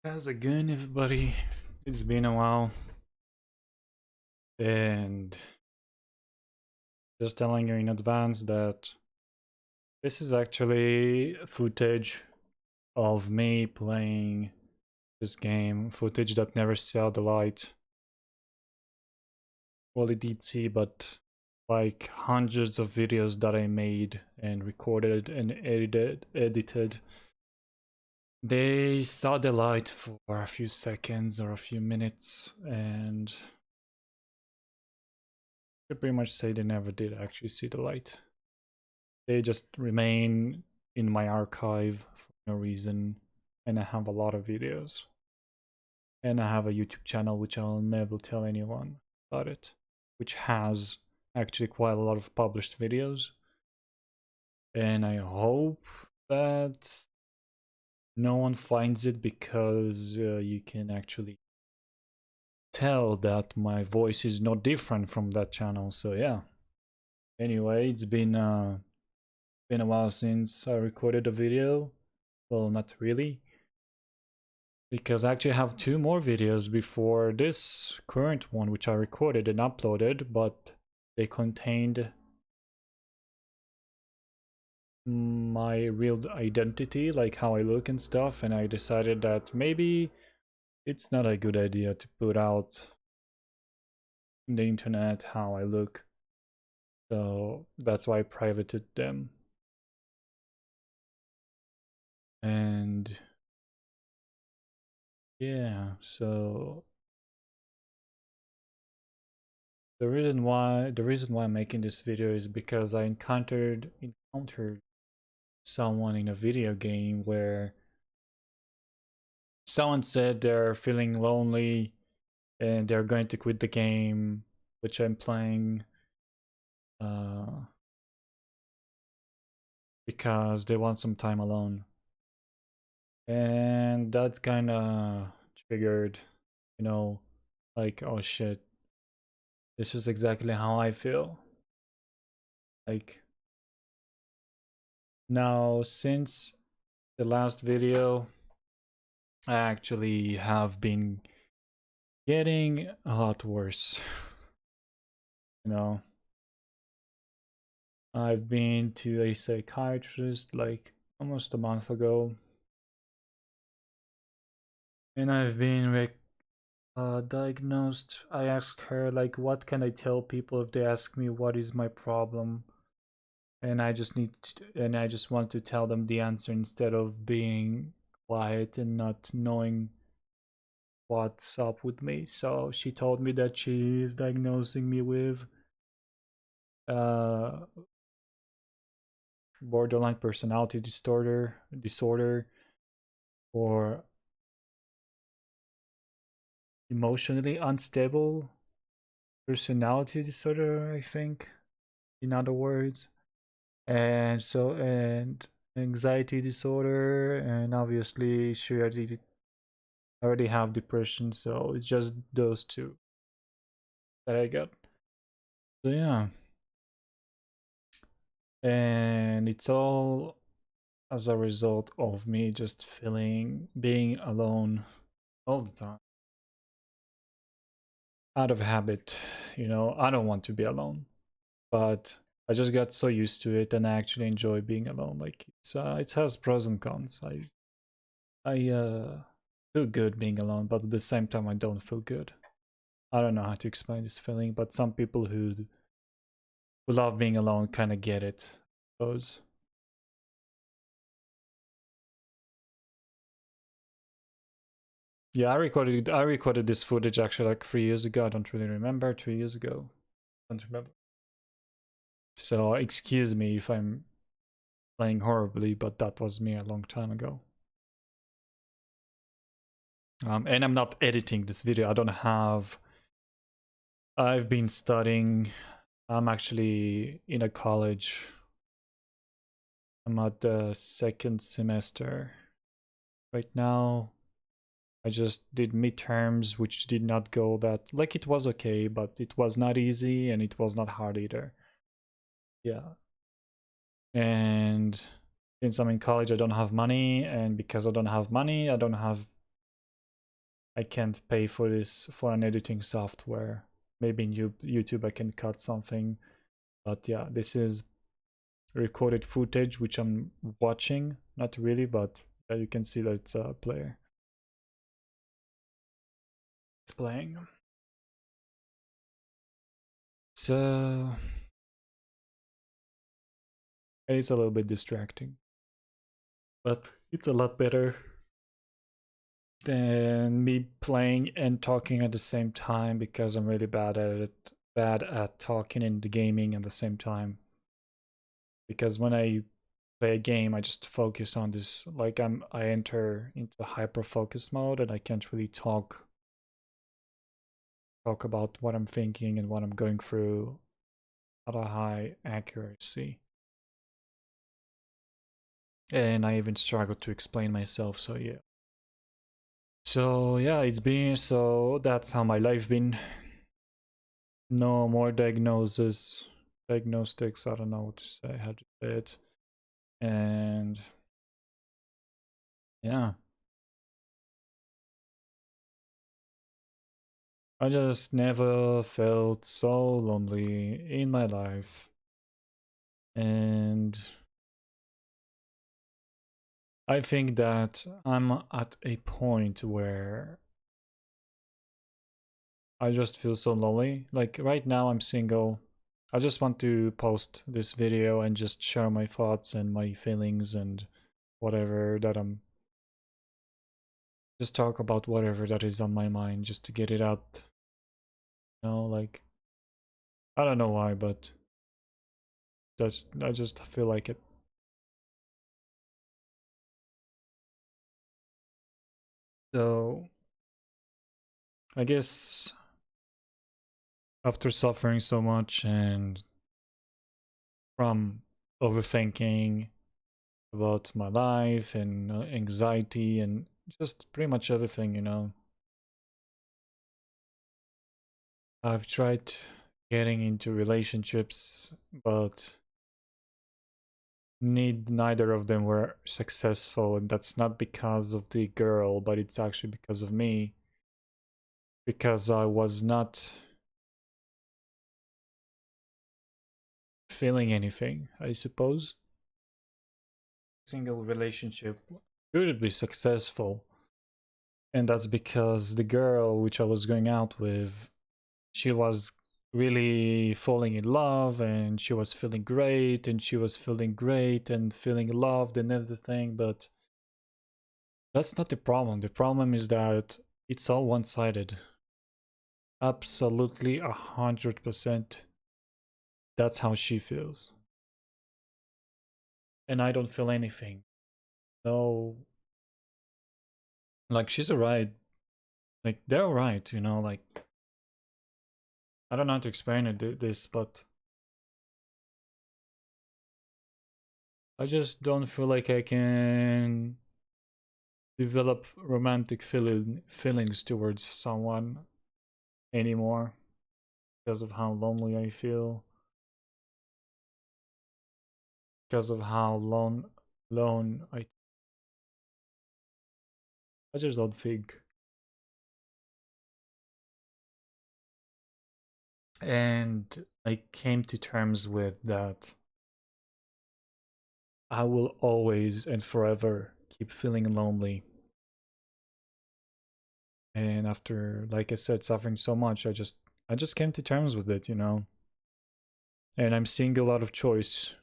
How's it going, everybody? It's been a while, and just telling you in advance that this is actually footage of me playing this game, footage that never saw the light. Well, it did see, but like hundreds of videos that I made and recorded and edited, they saw the light for a few seconds or a few minutes, and you pretty much say they never did actually see the light. They just remain in my archive for no reason, and I have a lot of videos. And I have a YouTube channel which I'll never tell anyone about it, which has actually quite a lot of published videos. And I hope that no one finds it, because you can actually tell that my voice is not different from that channel. So yeah. Anyway, it's been a while since I recorded a video. Well, not really, because I actually have two more videos before this current one, which I recorded and uploaded, but they contained my real identity, like how I look and stuff, and I decided that maybe it's not a good idea to put out in the internet how I look. So that's why I privated them. And yeah, so the reason why I'm making this video is because I encountered someone in a video game where someone said they're feeling lonely and they're going to quit the game which I'm playing because they want some time alone. And that kind of triggered, like, oh shit, this is exactly how I feel. Like, now, since the last video, I actually have been getting a lot worse. I've been to a psychiatrist like almost a month ago, and I've been diagnosed. I asked her, like, what can I tell people if they ask me what is my problem, and I just want to tell them the answer instead of being quiet and not knowing what's up with me. So she told me that she is diagnosing me with uh borderline personality disorder, or emotionally unstable personality disorder, I think, in other words. And anxiety disorder, and obviously she already have depression, so it's just those two that I got. So yeah. And it's all as a result of me just being alone all the time. Out of habit, I don't want to be alone, but I just got so used to it, and I actually enjoy being alone. Like, it has pros and cons. I feel good being alone, but at the same time I don't feel good. I don't know how to explain this feeling, but some people who love being alone kind of get it, I suppose. Yeah, I recorded this footage actually like 3 years ago. I don't really remember. 3 years ago. I don't remember. So excuse me if I'm playing horribly, but that was me a long time ago. And I'm not editing this video. I've been studying. I'm actually in a college. I'm at the second semester right now. I just did midterms, which did not go that, like, it was okay, but it was not easy and it was not hard either. Yeah. And since I'm in college, I don't have money, and because I don't have money, I don't have I can't pay for this for an editing software. Maybe in YouTube I can cut something, but yeah, this is recorded footage which I'm watching. Not really, but you can see that it's a player. It's playing. So it's a little bit distracting, but it's a lot better than me playing and talking at the same time, because I'm really bad at it. Bad at talking and the gaming at the same time. Because when I play a game, I just focus on this. Like I enter into hyper focus mode, and I can't really talk about what I'm thinking and what I'm going through at a high accuracy. And I even struggle to explain myself. So yeah. So yeah, it's been, so that's how my life been. No more diagnosis, diagnostics. I don't know what to say, how to say it. And yeah, I just never felt so lonely in my life. And I think that I'm at a point where I just feel so lonely. Like right now I'm single. I just want to post this video and just share my thoughts and my feelings and whatever that I'm, just talk about whatever that is on my mind, just to get it out. You know, like I don't know why, but I just feel like it. So I guess after suffering so much and from overthinking about my life and anxiety and just pretty much everything, you know, I've tried getting into relationships, but neither of them were successful, and that's not because of the girl, but it's actually because of me, because I was not feeling anything, I suppose. Single relationship could be successful, and that's because the girl which I was going out with, she was really falling in love, and she was feeling great, and she was feeling great and feeling loved and everything, but that's not the problem. The problem is that it's all one-sided. Absolutely 100%. That's how she feels. And I don't feel anything. No, like she's alright. Like they're alright, you know, like I don't know how to explain this, but I just don't feel like I can develop romantic feelings towards someone anymore, because of how lonely I feel, because of how lone I just don't think. And I came to terms with that I will always and forever keep feeling lonely. And after, like I said, suffering so much, I just came to terms with it, you know. And I'm single out of choice.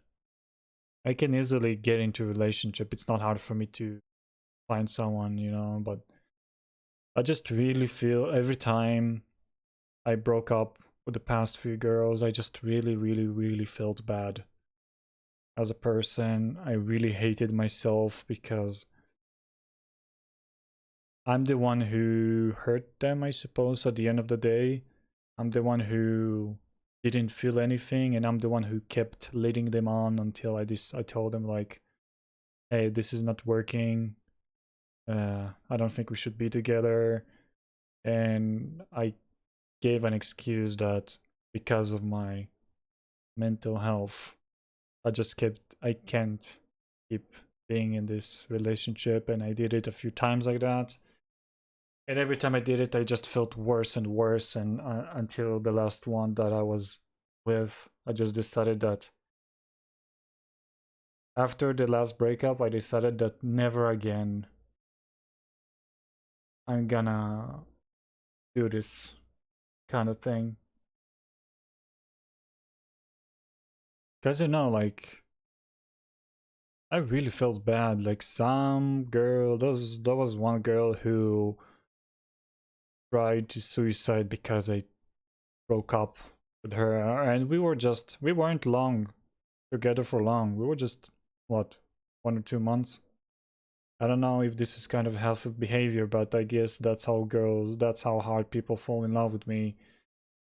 I can easily get into a relationship. It's not hard for me to find someone, you know, but I just really feel every time I broke up with the past few girls, I just really felt bad as a person. I really hated myself because I'm the one who hurt them, I suppose, at the end of the day. I'm the one who didn't feel anything, and I'm the one who kept leading them on until I told them like, hey, this is not working. I don't think we should be together. And I gave an excuse that because of my mental health, I can't keep being in this relationship, and I did it a few times like that. And every time I did it, I just felt worse and worse. And until the last one that I was with, I just decided that after the last breakup, I decided that never again I'm gonna do this kind of thing. Because, you know, like, I really felt bad. Like, some girl, there was one girl who tried to suicide because I broke up with her. And we weren't long together for long. We were just, what, 1 or 2 months? I don't know if this is kind of healthy behavior, but I guess that's how hard people fall in love with me.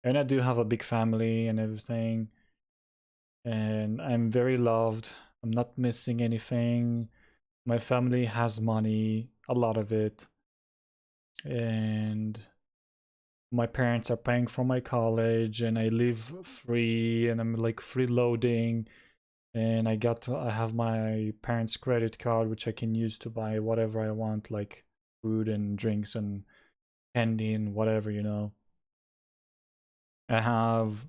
And I do have a big family and everything. And I'm very loved. I'm not missing anything. My family has money, a lot of it. And my parents are paying for my college and I live free and I'm like freeloading and I have my parents' credit card which I can use to buy whatever I want, like food and drinks and candy and whatever, you know. I have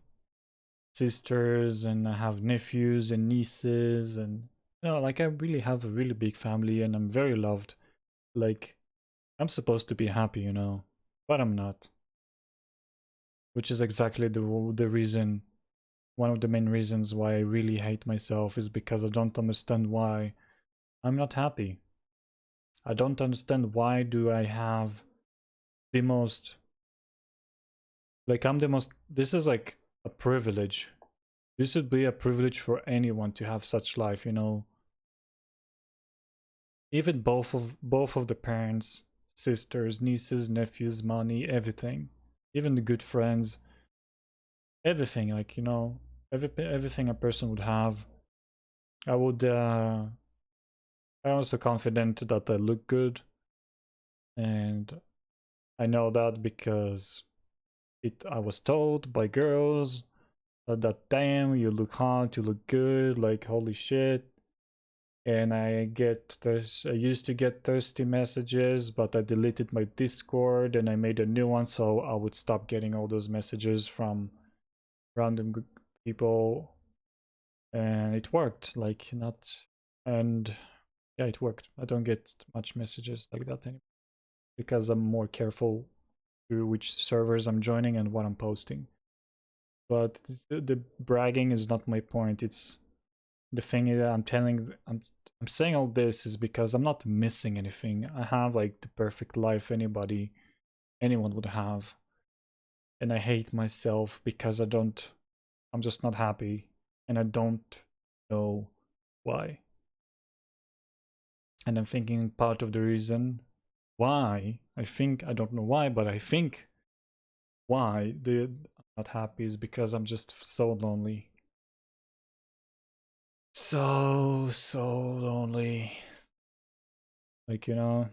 sisters and I have nephews and nieces and you know, like I really have a really big family and I'm very loved. Like I'm supposed to be happy, you know, but I'm not. Which is exactly the reason, one of the main reasons why I really hate myself is because I don't understand why I'm not happy. I don't understand why do I have the most, like I'm the most, this is like a privilege. This would be a privilege for anyone to have such life, you know. Even both of the parents, sisters, nieces, nephews, money, everything. Even the good friends, everything, like, you know, everything a person would have. I would I'm also confident that I look good, and I know that because I was told by girls that damn, you look hot, you look good, like holy shit. And I used to get thirsty messages, but I deleted my Discord and I made a new one so I would stop getting all those messages from random people, and it worked. Like not, and yeah, it worked. I don't get much messages like that anymore because I'm more careful to which servers I'm joining and what I'm posting. But the bragging is not my point. It's the thing that I'm saying all this is because I'm not missing anything. I have like the perfect life anyone would have. And I hate myself because I'm just not happy and I don't know why. And I'm thinking part of the reason why, I don't know why, but I think why I'm not happy is because I'm just so lonely. So lonely. Like, you know,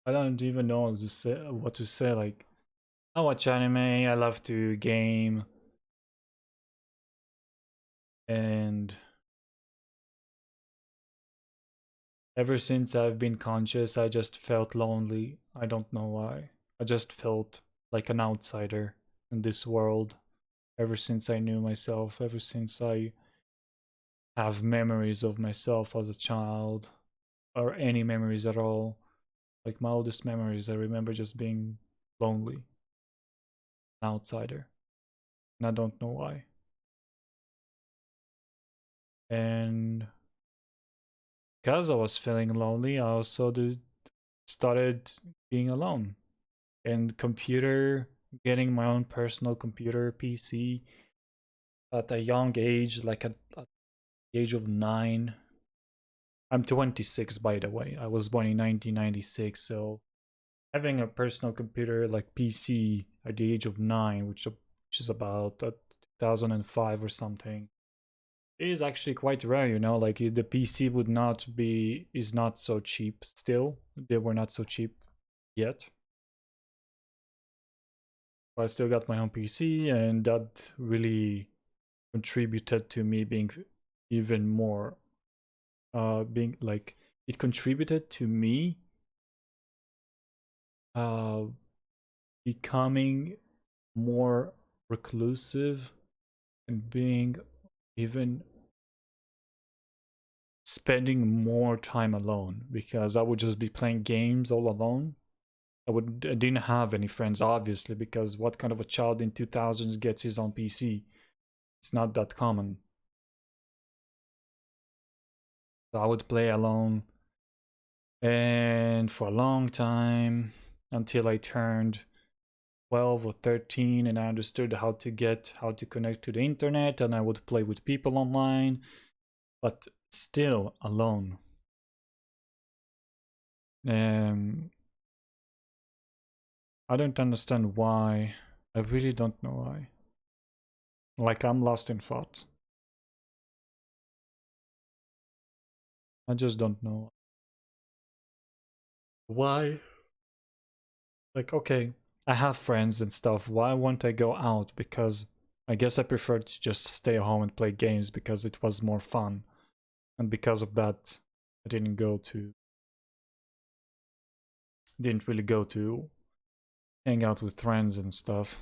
I don't even know what to say. Like, I watch anime, I love to game, and ever since I've been conscious, I just felt lonely. I don't know why. I just felt like an outsider in this world ever since I knew myself, ever since I have memories of myself as a child, or any memories at all. Like my oldest memories, I remember just being lonely, an outsider, and I don't know why. And because I was feeling lonely, I also started being alone. And getting my own personal computer PC at a young age, like at the age of 9. I'm 26, by the way. I was born in 1996, so having a personal computer like PC at the age of 9, which is about 2005 or something, is actually quite rare, you know. Like the PC is not so cheap still. They were not so cheap yet. But I still got my own PC, and that really contributed to me being even more being like, it contributed to me uh becoming more reclusive and being even spending more time alone, because I would just be playing games all alone. I didn't have any friends, obviously, because what kind of a child in 2000s gets his own PC? It's not that common. So I would play alone, and for a long time, until I turned 12 or 13, and I understood how to connect to the internet, and I would play with people online, but still alone. I don't understand why. I really don't know why. Like, I'm lost in thought. I just don't know why. Like, okay, I have friends and stuff. Why won't I go out? Because I guess I prefer to just stay home and play games because it was more fun. And because of that, I didn't really go to hang out with friends and stuff.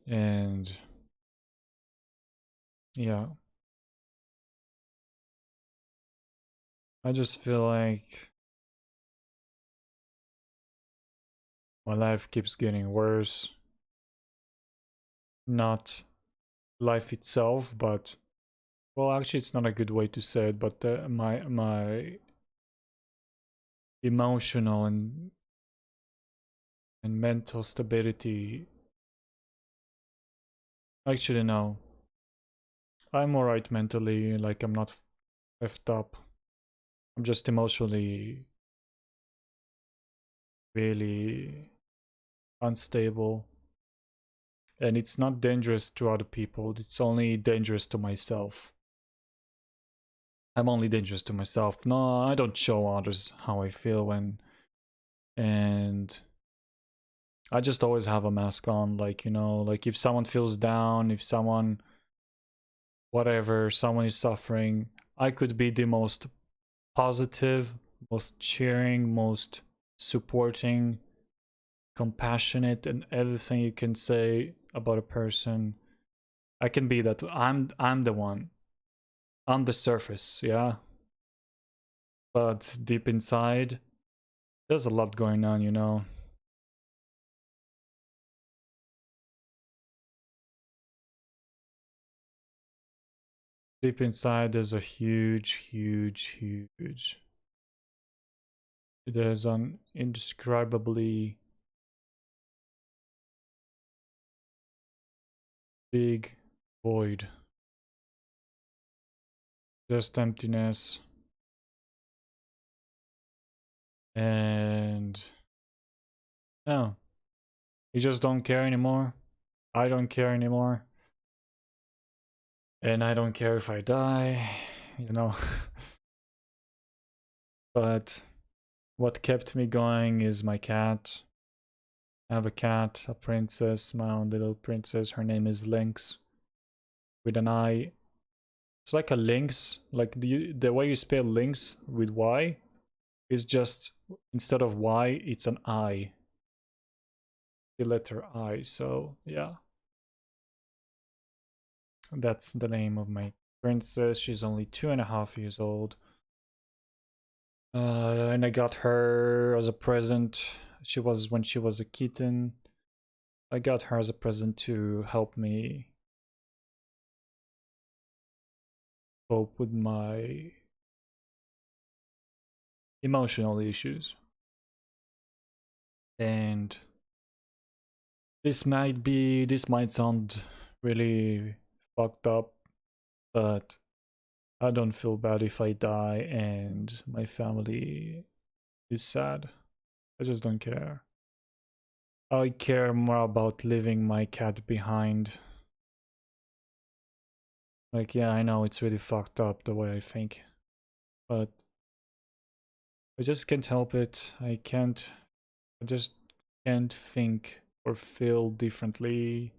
And yeah, I just feel like my life keeps getting worse. Not life itself, but, well, actually, it's not a good way to say it, but my emotional and mental stability. Actually, no, I'm alright mentally. Like, I'm not effed up. I'm just emotionally really unstable, and it's not dangerous to other people. It's only dangerous to myself. I'm only dangerous to myself. No, I don't show others how I feel when, and I just always have a mask on, like, like, if someone feels down, if someone, whatever, someone is suffering, I could be the most positive, most cheering, most supporting, compassionate, and everything you can say about a person. I can be that. I'm the one on the surface, yeah. But deep inside, there's a lot going on. Deep inside, there's a huge. There's an indescribably big void. Just emptiness. And no, you just don't care anymore. I don't care anymore. And I don't care if I die, you know. But what kept me going is my cat. I have a cat, a princess, my own little princess. Her name is Lynx, with an I. It's like a lynx, like the way you spell lynx with Y is just, instead of Y, it's an I, the letter I. So yeah, that's the name of my princess. She's only 2.5 years old. And I got her as a present. When she was a kitten. I got her as a present to help me cope with my emotional issues. And this might sound really fucked up, but I don't feel bad if I die and my family is sad. I just don't care. I care more about leaving my cat behind. Like, yeah, I know it's really fucked up the way I think, but I just can't help it. I just can't think or feel differently.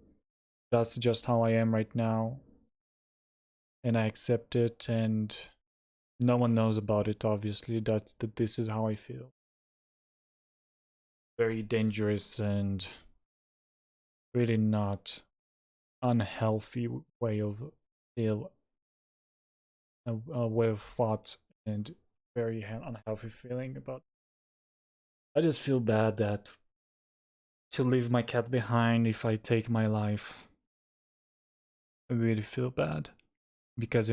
That's just how I am right now. and I accept it, and no one knows about it, obviously, that this is how I feel. Very dangerous and really not unhealthy way of feel, a way of thought, and very unhealthy feeling about. I just feel bad that to leave my cat behind if I take my life. I really feel bad because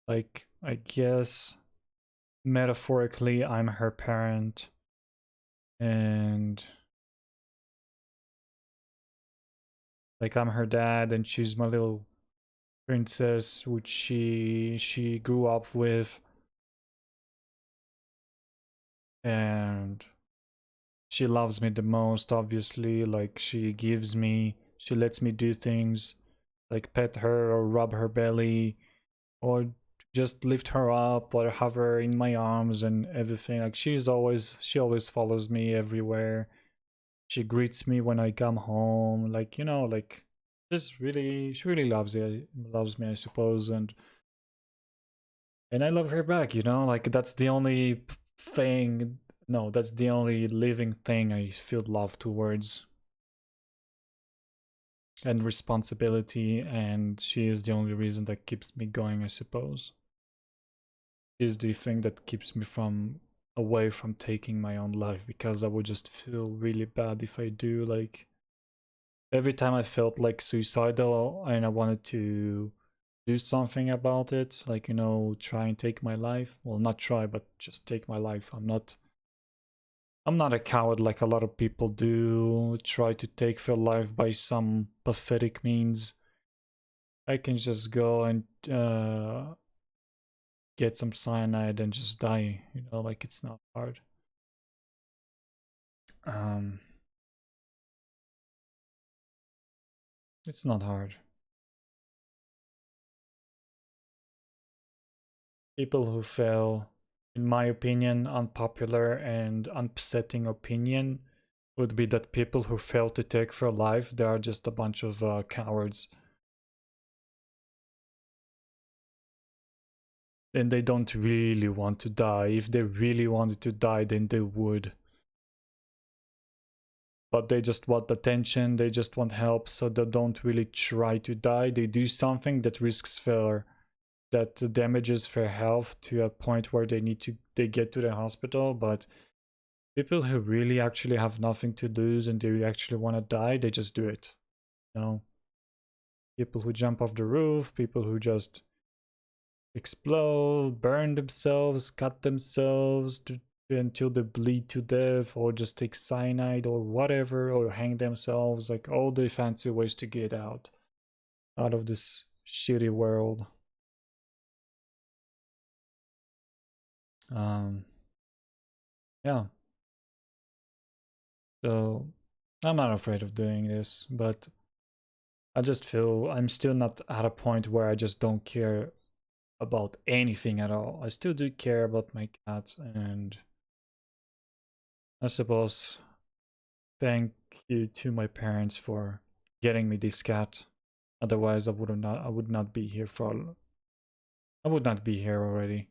like I guess metaphorically I'm her parent, and like I'm her dad and she's my little princess which she grew up with, and she loves me the most, obviously. Like she lets me do things like pet her or rub her belly or just lift her up or have her in my arms and everything. Like she always follows me everywhere. She greets me when I come home. Like, like just really she really loves me, I suppose, and I love her back, like that's the only thing. No, that's the only living thing I feel love towards, and responsibility, and she is the only reason that keeps me going, I suppose. She is the thing that keeps me from away from taking my own life, because I would just feel really bad if I do. Like every time I felt like suicidal and I wanted to do something about it, like try and take my life. Well, not try, but just take my life. I'm not a coward like a lot of people do, try to take their life by some pathetic means. I can just go and get some cyanide and just die, like it's not hard. Um, it's not hard. People who fail, in my opinion, unpopular and upsetting opinion, would be that people who fail to take their life, they are just a bunch of cowards. And they don't really want to die. If they really wanted to die, then they would. But they just want attention, they just want help, so they don't really try to die. They do something that risks their that damages their health to a point where they get to the hospital. But people who really actually have nothing to lose and they actually want to die, they just do it. You know, people who jump off the roof, people who just explode, burn themselves, cut themselves until they bleed to death, or just take cyanide or whatever, or hang themselves. Like all the fancy ways to get out of this shitty world. Um, yeah. So I'm not afraid of doing this, but I just feel I'm still not at a point where I just don't care about anything at all. I still do care about my cat, and I suppose thank you to my parents for getting me this cat. Otherwise, I would not be here for. I would not be here already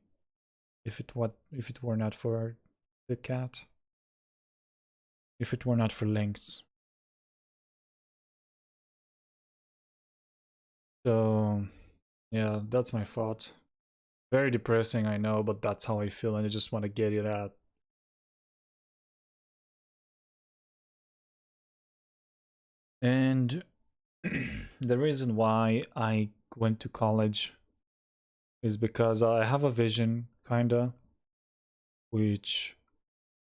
if it were not for the cat. If it were not for Lynx. So yeah, that's my thought. Very depressing, I know, but that's how I feel, and I just want to get it out. And the reason why I went to college is because I have a vision, kinda, which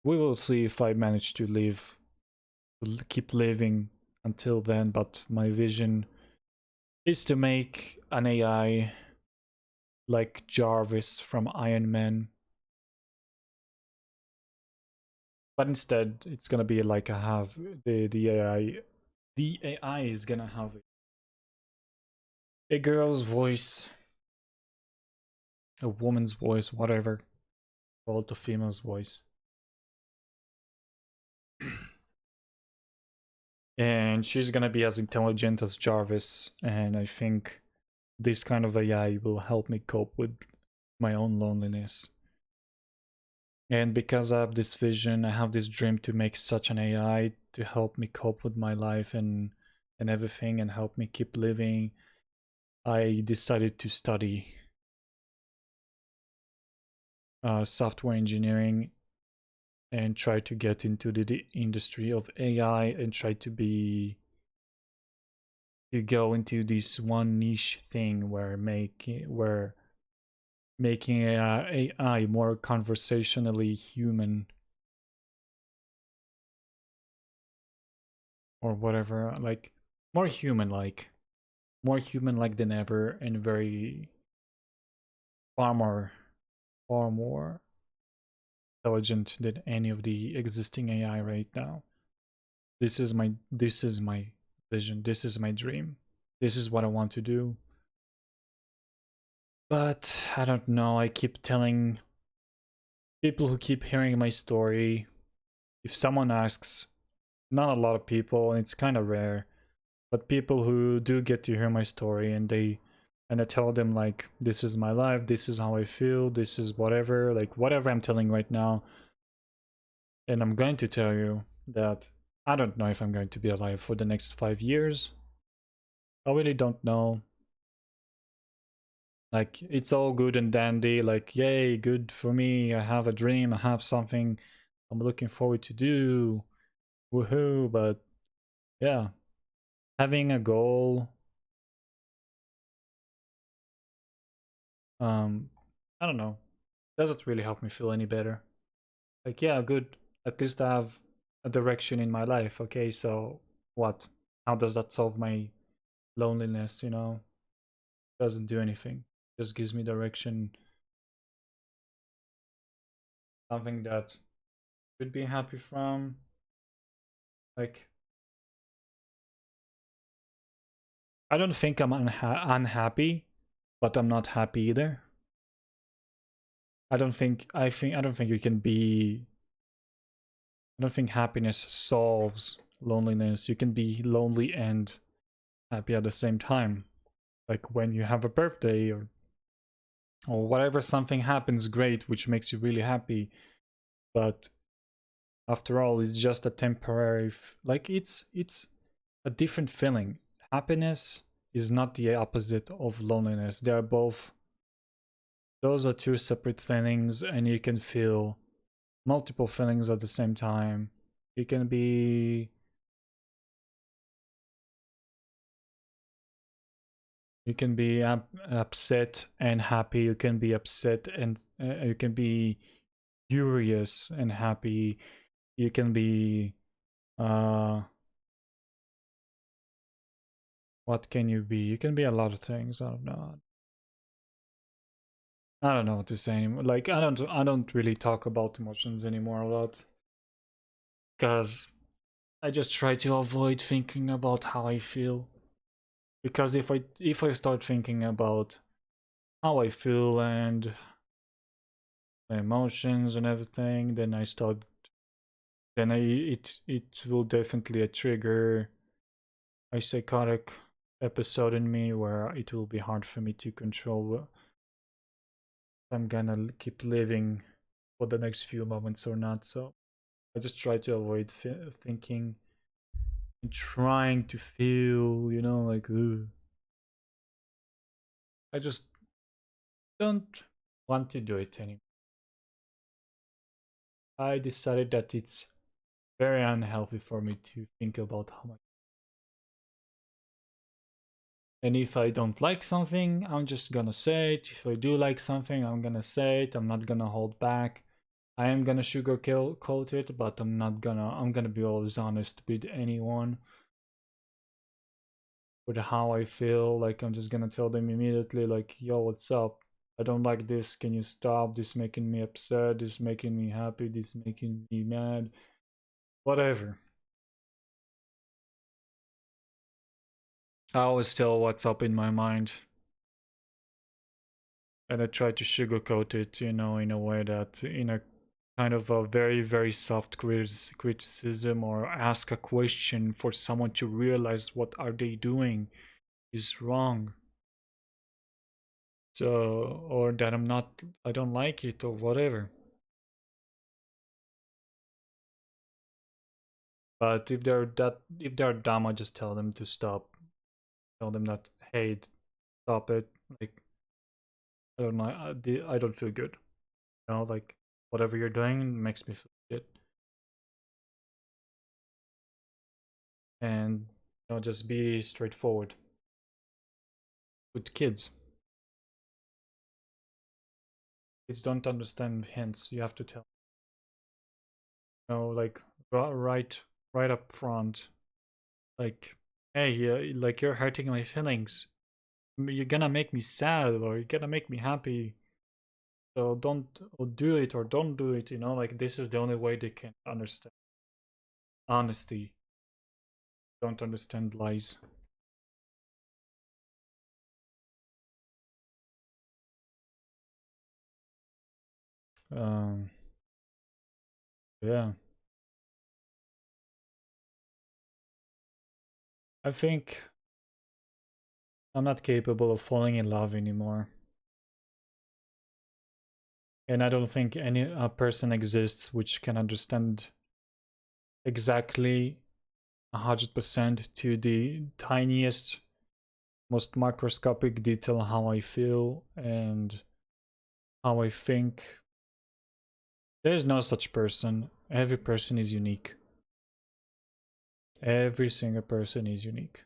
we will see if I manage to keep living until then. But my vision is to make an AI like Jarvis from Iron Man, but instead it's gonna be like I have the AI. The AI is gonna have a girl's voice, a woman's voice, whatever, called the female's voice. And she's gonna be as intelligent as Jarvis, and I think this kind of AI will help me cope with my own loneliness. And because I have this vision, I have this dream to make such an AI to help me cope with my life and everything and help me keep living. I decided to study software engineering and try to get into the industry of AI and try to go into this one niche thing where making AI more conversationally human or whatever, like more human like, more human like than ever, and very far more far more intelligent than any of the existing AI right now. This is my vision. This is my dream. This is what I want to do. But I don't know. I keep telling people who keep hearing my story, if someone asks, not a lot of people, and it's kind of rare, but people who do get to hear my story and I tell them like, this is my life, this is how I feel, this is whatever, like whatever I'm telling right now, and I'm going to tell you that I don't know if I'm going to be alive for the next 5 years. I really don't know. Like, it's all good and dandy, like, yay, good for me, I have a dream, I have something I'm looking forward to do, woohoo, but yeah, having a goal, um, I don't know, doesn't really help me feel any better. Like, yeah, good, at least I have a direction in my life, okay, so what? How does that solve my loneliness, you know? Doesn't do anything. Just gives me direction, something that could be happy from. Like, I don't think I'm unhappy, but I'm not happy either. I don't think you can be. I don't think happiness solves loneliness. You can be lonely and happy at the same time. Like when you have a birthday or whatever, something happens great which makes you really happy, but after all it's just a temporary like it's a different feeling. Happiness is not the opposite of loneliness. They are both, those are two separate feelings, and you can feel multiple feelings at the same time. You can be, you can be upset and happy. You can be upset and you can be furious and happy. You can be uh what can you be? You can be a lot of things. I don't know what to say anymore. Like I don't really talk about emotions anymore a lot because I just try to avoid thinking about how I feel. Because if I start thinking about how I feel and my emotions and everything, then it will definitely trigger a psychotic episode in me where it will be hard for me to control if I'm gonna keep living for the next few moments or not. So I just try to avoid thinking and trying to feel, you know, like, ugh. I just don't want to do it anymore. I decided that it's very unhealthy for me to think about how much. And if I don't like something, I'm just gonna say it. If I do like something, I'm gonna say it. I'm not gonna hold back. I am gonna sugarcoat it, but I'm gonna be always honest with anyone with how I feel. Like, I'm just gonna tell them immediately, like, yo, what's up? I don't like this. Can you stop? This making me upset. This making me happy. This making me mad. Whatever. I always tell what's up in my mind. And I try to sugarcoat it, you know, in a way that, in a kind of a very, very soft criticism, or ask a question for someone to realize what are they doing is wrong. So, or that I don't like it or whatever. But if they're dumb, I just tell them to stop. Tell them that, hey, stop it. Like, I don't know, I don't feel good. You know, like, whatever you're doing makes me feel shit. And, you know, just be straightforward with kids. Kids don't understand hints. You have to tell. You know, like, right up front. Like, hey, like, you're hurting my feelings. You're gonna make me sad or you're gonna make me happy. So don't or do it or don't do it, you know, like this is the only way they can understand honesty. Don't understand lies. Um yeah. I think I'm not capable of falling in love anymore. And I don't think any person exists which can understand exactly 100% to the tiniest, most microscopic detail how I feel and how I think. There's no such person. Every person is unique. Every single person is unique.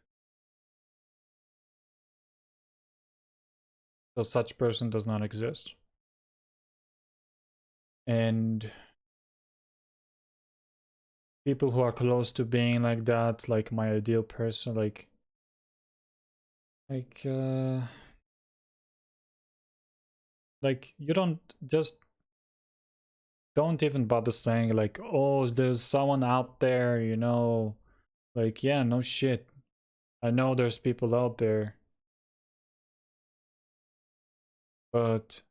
So such person does not exist. And people who are close to being like that, like my ideal person, like uh like you don't even bother saying like, oh, there's someone out there, you know. Like, yeah, no shit. I know there's people out there, but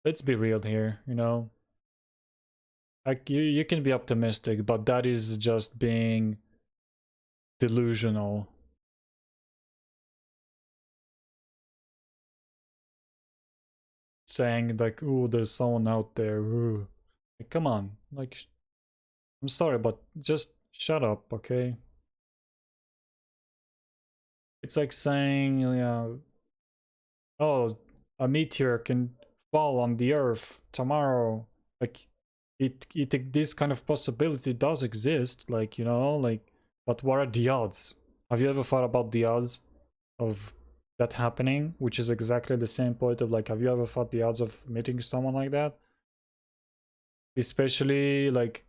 let's be real here, you know. Like you can be optimistic, but that is just being delusional. Saying like, oh, there's someone out there. Ooh. Like, come on. Like, I'm sorry, but just shut up, okay? It's like saying, you know, oh, a meteor can fall on the earth tomorrow. Like, this kind of possibility does exist, like, you know, like, but what are the odds? Have you ever thought about the odds of that happening? Which is exactly the same point of like, have you ever thought the odds of meeting someone like that? Especially like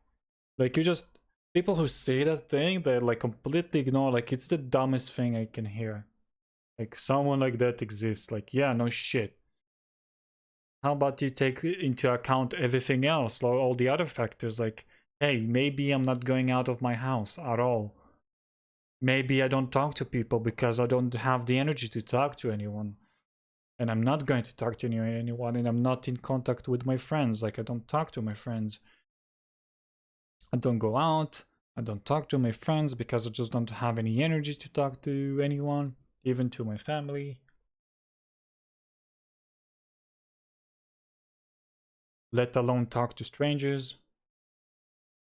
you just people who say that thing, they like completely ignore, like it's the dumbest thing I can hear. Like someone like that exists. Like, yeah, no shit. How about you take into account everything else, like all the other factors, like, hey, maybe I'm not going out of my house at all. Maybe I don't talk to people because I don't have the energy to talk to anyone. And I'm not going to talk to anyone, and I'm not in contact with my friends. Like, I don't talk to my friends. I don't go out. I don't talk to my friends because I just don't have any energy to talk to anyone, even to my family. Let alone talk to strangers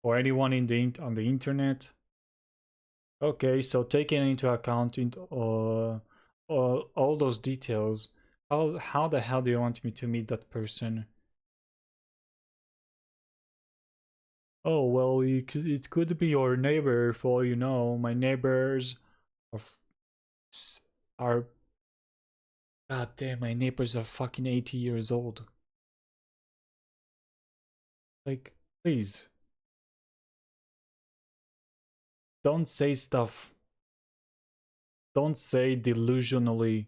or anyone on the internet. Okay, so taking into account all those details, how the hell do you want me to meet that person? Oh well, it could be your neighbor. For you know, my neighbors are are god damn, my neighbors are fucking 80 years old. Like, please don't say stuff. Don't say delusionally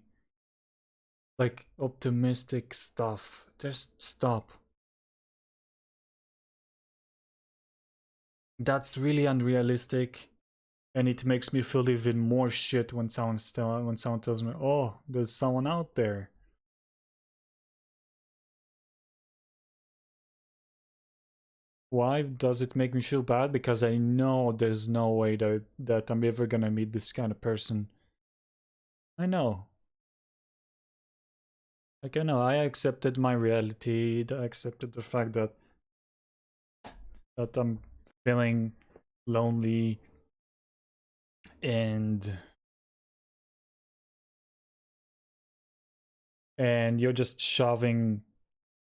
like optimistic stuff. Just stop. That's really unrealistic, and it makes me feel even more shit when someone tells me, "Oh, there's someone out there." Why does it make me feel bad? Because I know there's no way that I'm ever gonna meet this kind of person. I know. Like, I know I accepted my reality. I accepted the fact that I'm feeling lonely, and you're just shoving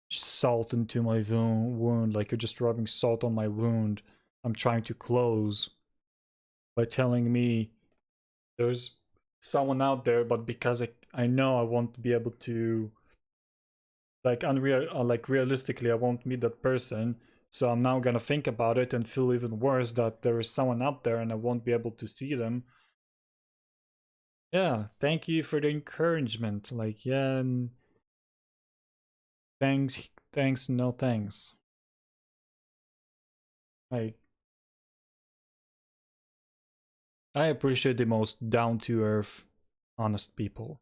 salt into my wound, like you're just rubbing salt on my wound I'm trying to close, by telling me there's someone out there, but because I know I won't be able to, like, like realistically I won't meet that person, so I'm now gonna think about it and feel even worse that there is someone out there and I won't be able to see them. Yeah, thank you for the encouragement. Like, yeah, thanks, no thanks. Like, I appreciate the most down to earth, honest people,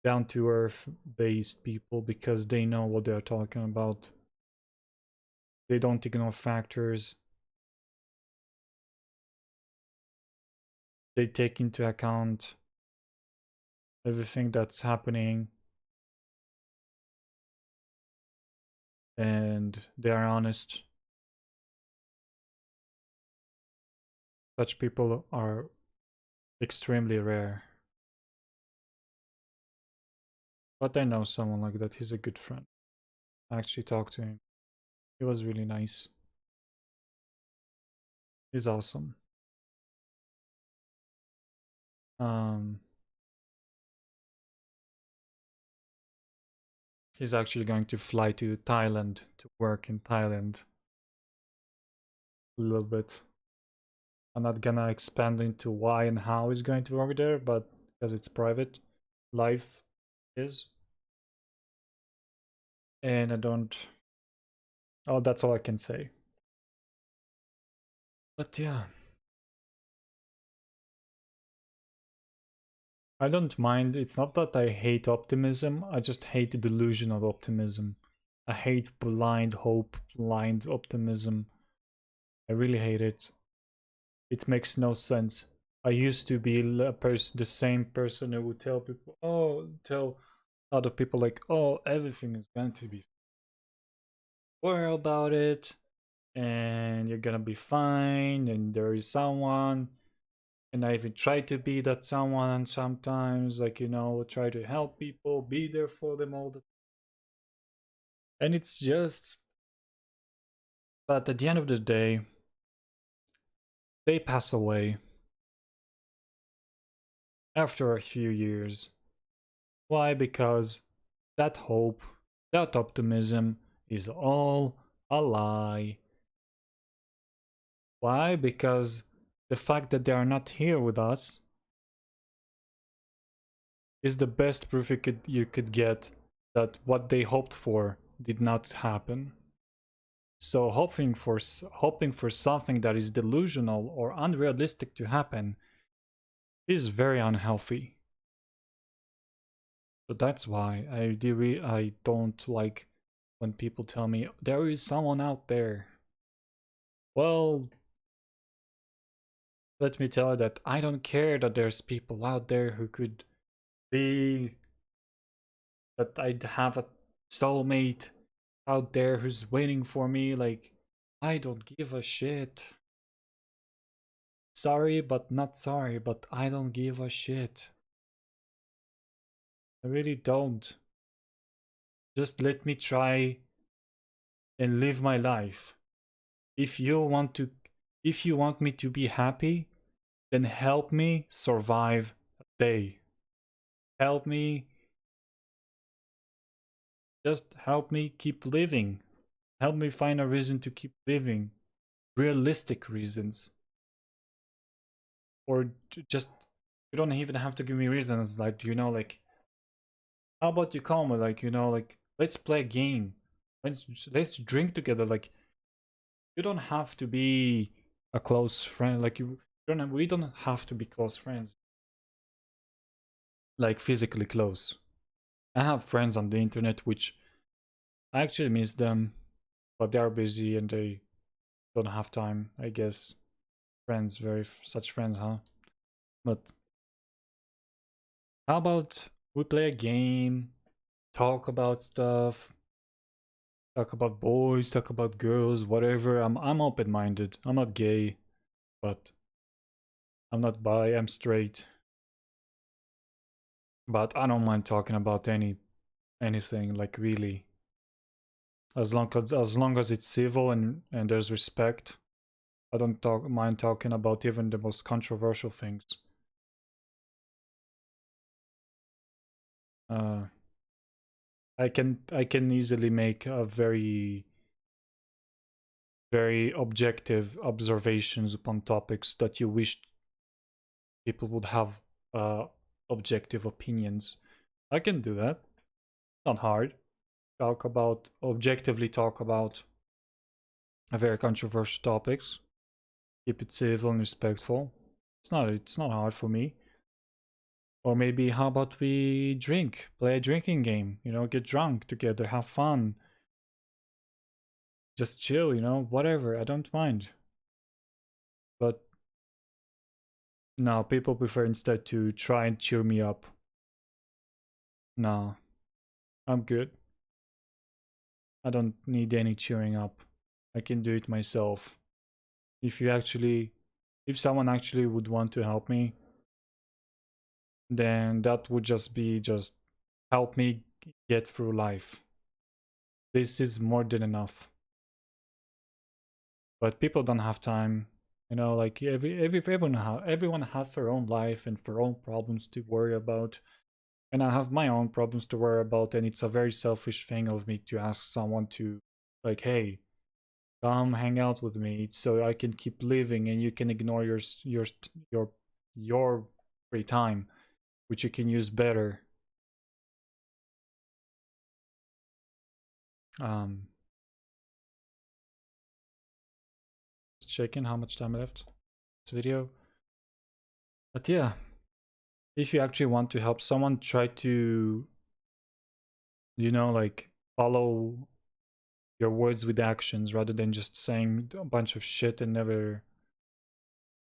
down to earth based people, because they know what they're talking about. They don't ignore factors. They take into account everything that's happening, and they are honest. Such people are extremely rare. But I know someone like that. He's a good friend. I actually talked to him. He was really nice. He's awesome. Um, he's actually going to fly to Thailand to work in Thailand a little bit. I'm not gonna expand into why and how he's going to work there, but because it's private, life is. And I don't. Oh, that's all I can say. But yeah, I don't mind. It's not that I hate optimism, I just hate delusional optimism. I hate blind hope, blind optimism. I really hate it. It makes no sense. I used to be the same person who would tell people, tell other people, like, oh, everything is going to be, worry about it, and you're gonna be fine, and there is someone. And I even try to be that someone, and sometimes, like, try to help people, be there for them all the time. And it's just, but at the end of the day, they pass away after a few years. Why? Because that hope, that optimism is all a lie. Why? Because the fact that they are not here with us is the best proof you could get that what they hoped for did not happen. So hoping for something that is delusional or unrealistic to happen is very unhealthy. So that's why I don't like when people tell me there is someone out there. Well, let me tell you that I don't care that there's people out there who could be, that I'd have a soulmate out there who's waiting for me. Like, I don't give a shit. Sorry, but not sorry, but I don't give a shit. I really don't. Just let me try and live my life. If you want to, if you want me to be happy, then help me survive a day. Help me, just help me keep living. Help me find a reason to keep living. Realistic reasons. Or just, you don't even have to give me reasons, like, like, how about you call me, like, like, let's play a game. Let's drink together. Like, you don't have to be a close friend. Like, we don't have to be close friends, like physically close. I have friends on the internet which I actually miss them, but they are busy and they don't have time, I guess. Such friends, huh? But how about We play a game, talk about stuff, talk about boys, talk about girls, whatever. I'm open-minded. I'm not gay, but I'm not bi. I'm straight. But I don't mind talking about anything, like, really. As long as it's civil and there's respect. I don't mind talking about even the most controversial things. Uh, I can easily make a very objective observations upon topics that you wish people would have objective opinions. I can do that. Not hard. Objectively talk about a very controversial topics. Keep it civil and respectful. It's not hard for me. Or maybe how about we drink, play a drinking game, get drunk together, have fun, just chill, whatever. I don't mind. But no, people prefer instead to try and cheer me up. No, I'm good. I don't need any cheering up. I can do it myself. If someone actually would want to help me, then that would just help me get through life. This is more than enough. But people don't have time. Like everyone have their own life and their own problems to worry about. And I have my own problems to worry about, and it's a very selfish thing of me to ask someone to, like, hey, come hang out with me so I can keep living and you can ignore your free time, which you can use better. Um, just checking how much time left this video. But yeah, if you actually want to help someone, try to, like, follow your words with actions rather than just saying a bunch of shit and never.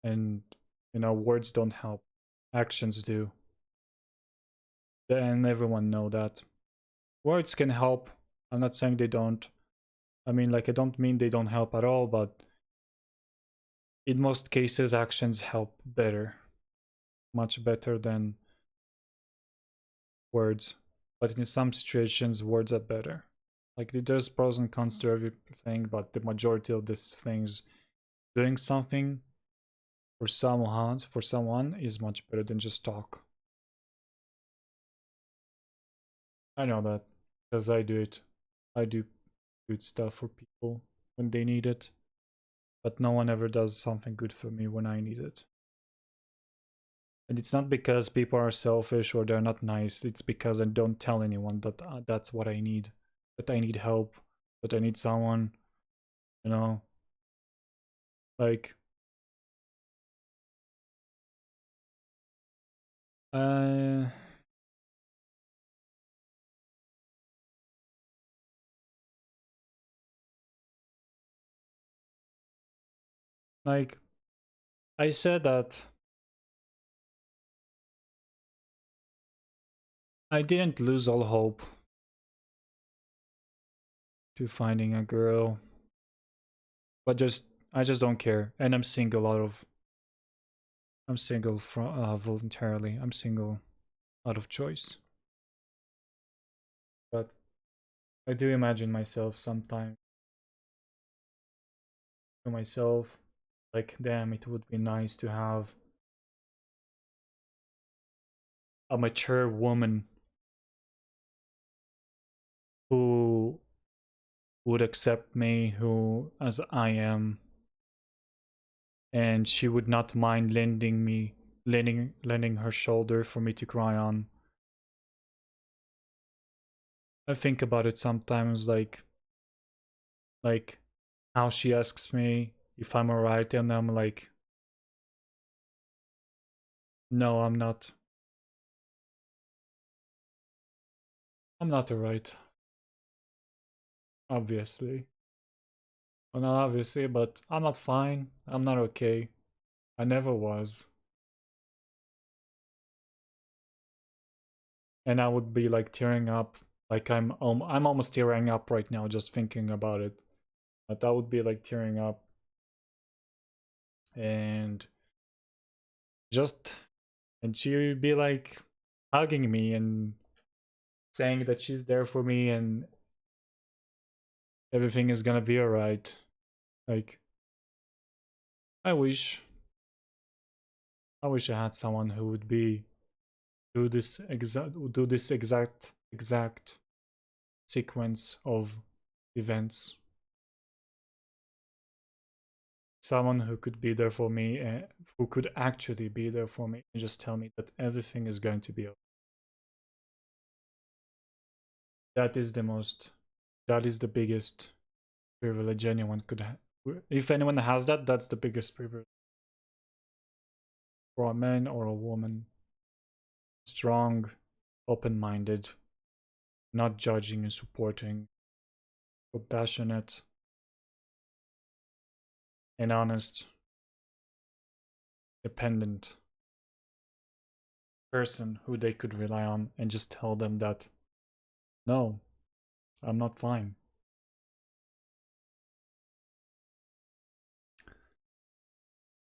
And words don't help, actions do. And everyone know that words can help. I'm not saying they don't. I mean, like, I don't mean they don't help at all, but in most cases actions help better, much better than words. But in some situations words are better. Like, there's pros and cons to everything, but the majority of these things, doing something for someone is much better than just talk. I know that because I do it. I do good stuff for people when they need it, but no one ever does something good for me when I need it. And it's not because people are selfish or they're not nice. It's because I don't tell anyone that that's what I need, that I need help, that I need someone, you know, like, uh, like I said that I didn't lose all hope to finding a girl, but I just don't care, and I'm single from voluntarily. I'm single out of choice. But I do imagine myself sometimes to myself, like, damn, it would be nice to have a mature woman who would accept me who as I am, and she would not mind lending her shoulder for me to cry on. I think about it sometimes, like how she asks me if I'm alright, and I'm like, no, I'm not. I'm not alright. Obviously. Well, not obviously, but I'm not fine. I'm not okay. I never was. and I would be like tearing up. Like I'm almost tearing up right now just thinking about it. But I would be like tearing up and just and she would be like hugging me and saying that she's there for me and everything is gonna be alright. Like I wish I wish I had someone who would be do this exact sequence of events. Someone who could be there for me, who could actually be there for me and just tell me that everything is going to be okay. That is the most, that is the biggest privilege anyone could have. If anyone has that, that's the biggest privilege for a man or a woman. Strong, open-minded, not judging and supporting, compassionate, and honest, dependent person who they could rely on and just tell them that, no, I'm not fine.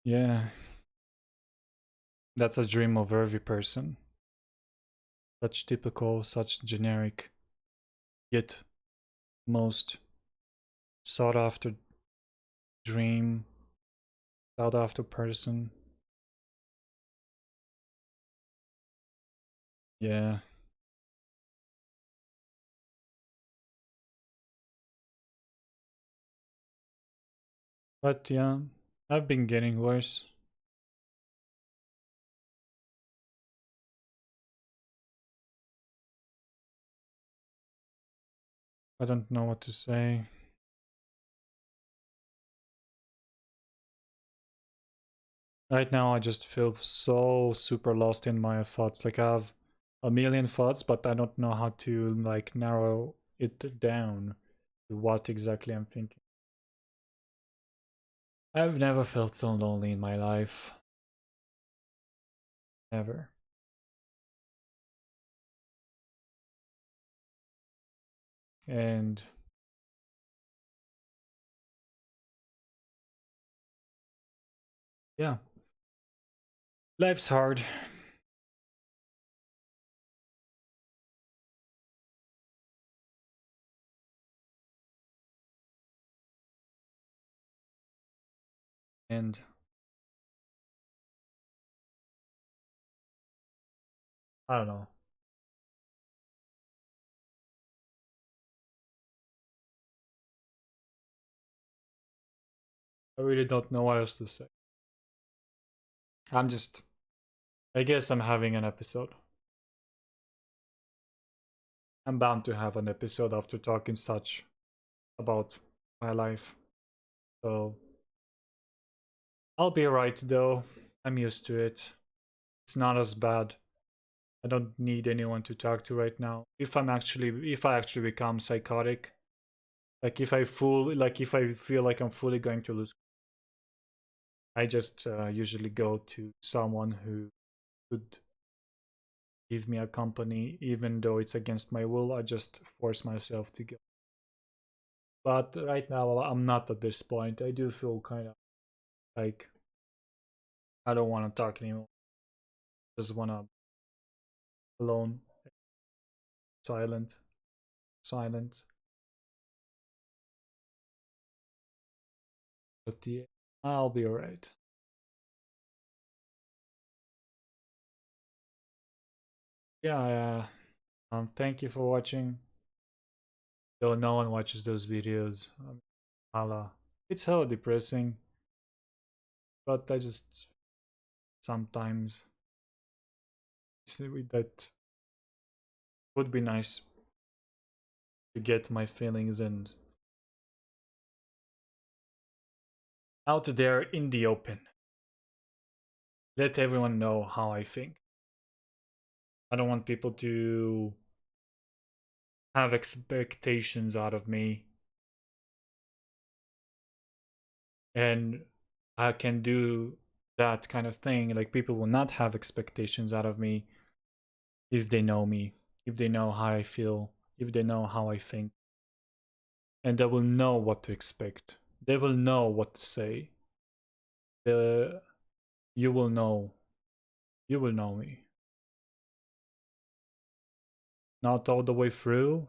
Yeah, that's a dream of every person. Such typical, such generic, yet most sought after dream, sought after person. Yeah. But yeah, I've been getting worse. I don't know what to say. Right now, I just feel so super lost in my thoughts. Like I have a million thoughts, but I don't know how to like narrow it down to what exactly I'm thinking. I've never felt so lonely in my life. Ever. And yeah, life's hard. And I don't know. I really don't know what else to say. I'm just, I guess I'm having an episode. I'm bound to have an episode after talking such about my life. So I'll be right though. I'm used to it. It's not as bad. I don't need anyone to talk to right now. If I actually become psychotic, like if I feel like I'm fully going to lose, I just usually go to someone who could give me a company, even though it's against my will. I just force myself to go. But right now, I'm not at this point. I do feel kind of like I don't want to talk anymore. Just want to alone, silent, silent. But yeah, I'll be alright. Yeah, thank you for watching. Though no one watches those videos, hella, it's hella depressing. But I just sometimes that would be nice to get my feelings and out there in the open. Let everyone know how I think. I don't want people to have expectations out of me, and I can do that kind of thing. Like people will not have expectations out of me if they know me. if they know how I feel, if they know how I think, and they will know what to expect. They will know what to say. The you will know. You will know me. Not all the way through,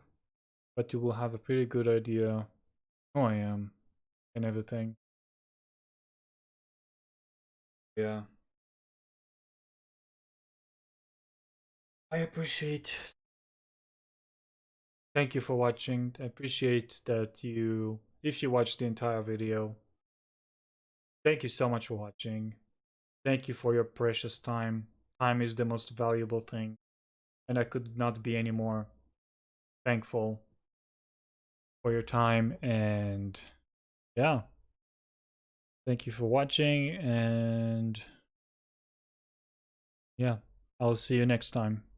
but you will have a pretty good idea who I am and everything. Yeah. I appreciate. Thank you for watching. I appreciate that you, if you watched the entire video, thank you so much for watching. Thank you for your precious time. Time is the most valuable thing, and I could not be any more thankful for your time. And yeah, thank you for watching. And yeah, I'll see you next time.